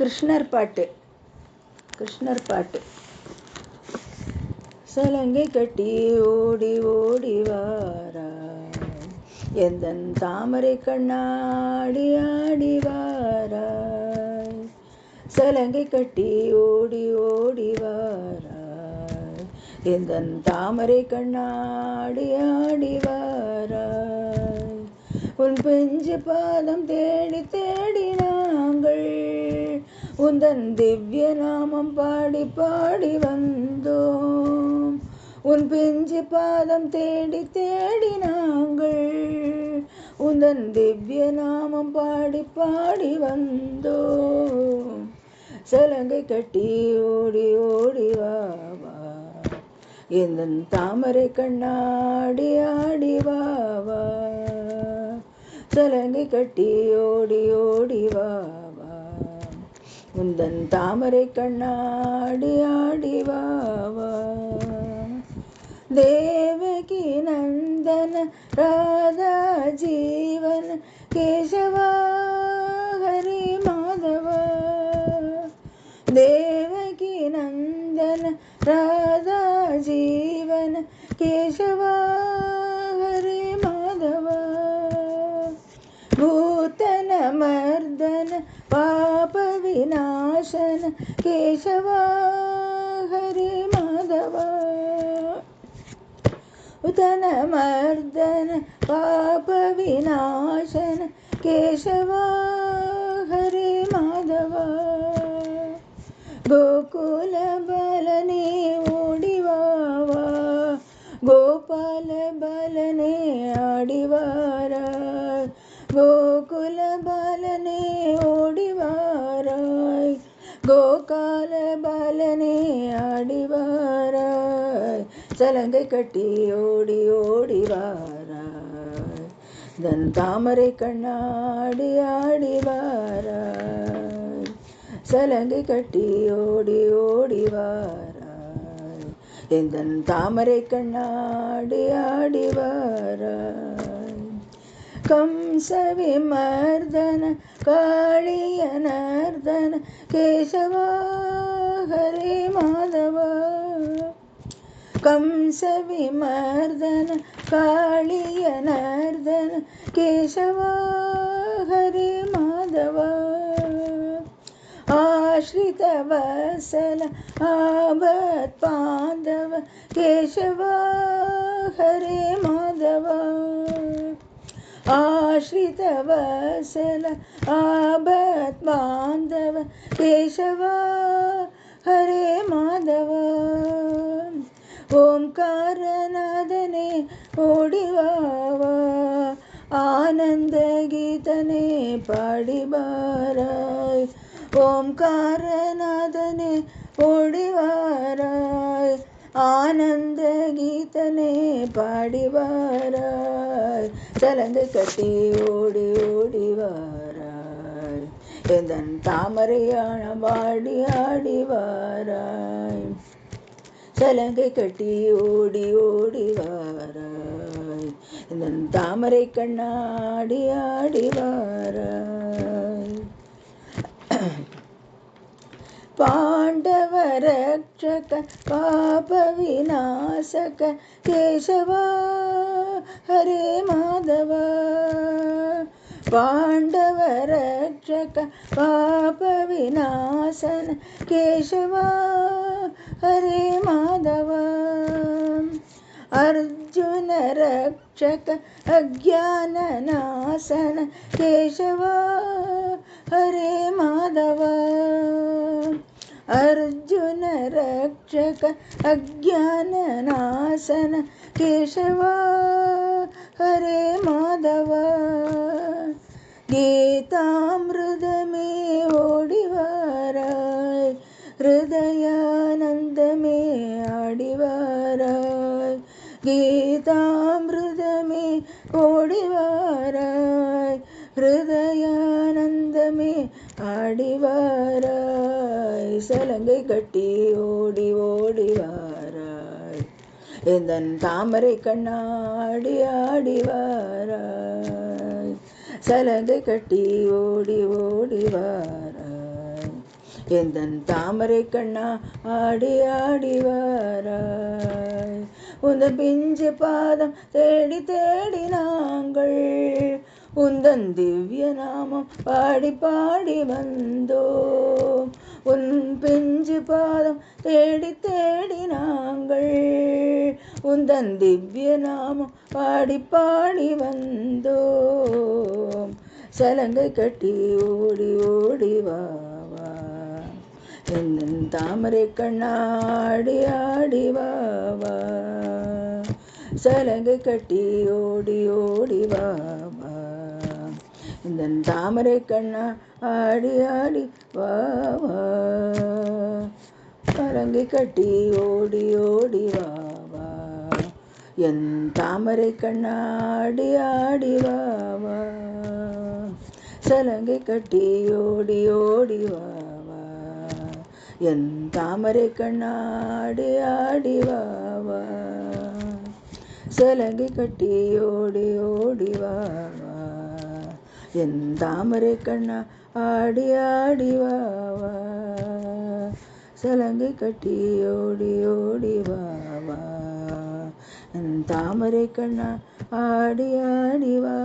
கிருஷ்ணர் பாட்டு. சலங்கை கட்டி ஓடி ஓடி வாராய், எந்தன் தாமரை கண்ணாடி ஆடி வாராய். சலங்கை கட்டி ஓடி ஓடி வாராய், எந்தன் தாமரை கண்ணாடி ஆடி வாராய். உன் பெஞ்சு பாதம் தேடி தேடி நாங்கள் உந்தன் திவ்ய நாமம் பாடி பாடி வந்தோம். உன் பெஞ்சு பாதம் தேடி தேடி நாங்கள் உந்தன் திவ்ய நாமம் பாடி பாடி வந்தோம். சலங்கை கட்டி ஓடி ஓடி வாவா, எந்தன் தாமரை கண்ணாடி ஆடி வாவா. சலங்கை கட்டி ஓடி ஓடி வாவா, உந்தன் தாமரை கண்ணாடி ஆடி வாவா. தேவகி நந்தன ராதா ஜீவன் கேசவா ஹரி மாதவா. தேவகி நந்தன ராதா ஜீவன் கேசவா ஹரி மாதவா. भूतन मर्दन पाप विनाशन केशवा हरि माधवा. भूतन मर्दन पाप विनाशन केशवा हरि माधवा. गोकुल बालने ओडी वावा, गोपाल बालने आडी वाराय. गोकुल बालने ओडी वाराय, गोकाल बालने आडी वाराय. சலங்கை கட்டி ஓடி ஓடி வாராய், தன் தாமரை கண்ணாடி ஆடி வாராய். சலங்கை கட்டி ஓடி ஓடி வாராய், எந்தன் தாமரை கண்ணாடி ஆடி வாராய். कंस विमर्दन कालिय नर्दन केशवा हरे माधवा. कंस विमर्दन कालिय नर्दन केशवा हरे माधवा. आश्रित वत्सल आबत पांडव केशवा हरे माधवा. आश्रित वत्सल आबत बांधव केशवा हरे माधवा. ओंकार नादने ओडी वावा, आनंद गीतने पाडी बाराय. ओंकार नादने ओडी वाराय, आनंद गीतने पाडी वाराय. சலங்கை கட்டி ஓடி ஓடி வாராய், எந்தன் தாமரையான பாடி ஆடி வாராய். சலங்கை கட்டி ஓடி ஓடி வாராய், எந்தன் தாமரை கண்ணாடி ஆடி வாராய். पांडव रक्षक पाप विनाशक केशवा हरे माधवा. पांडव रक्षक पाप विनाशन केशवा हरे माधवा. अर्जुन रक्षक अज्ञान नाशन केशवा हरे माधवा. अर्जुन रक्षक अज्ञान नाशन केशवा हरे माधवा. गीतामृत में ओडी वाराय, हृदयानंद में आडी वाराय. गीतामृत में ओडी वाराय, हृदयानंद में आडी वाराय. சலங்கை கட்டி ஓடி ஓடி வாராய், எந்தன் தாமரை கண்ணாடி ஆடி வாராய். சலங்கை கட்டி ஓடி ஓடி வாராய், எந்தன் தாமரை கண்ணா ஆடி ஆடி வாராய். உந்தன் பிஞ்சு பாதம் தேடி தேடி நாங்கள் உந்தன் திவ்ய நாமம் பாடி பாடி வந்தோம். உன் பிஞ்சு பாதம் தேடி தேடி நாங்கள் உந்தன் திவ்ய நாமம் பாடி பாடி வந்தோம். சலங்கை கட்டி ஓடி ஓடி வா என் தாமரை கண்ணாடி ஆடி வா. சலங்கை கட்டி ஓடி ஓடி வா. இந்த தாமரை கண்ணா ஆடி ஆடி வா. சலங்கை கட்டி ஓடி ஓடி வா. என் தாமரை கண்ணாடி ஆடி வா. சலங்கை கட்டி ஓடி ஓடி வா. என் தாமரை கண்ணாடி ஆடி வா. சலங்கை கட்டி ஓடி ஓடி வா. என் தாமரை கண்ணா ஆடி ஆடி வா. சலங்கை கட்டி ஓடி ஓடி வா. என் தாமரை கண்ணா ஆடி ஆடி வா.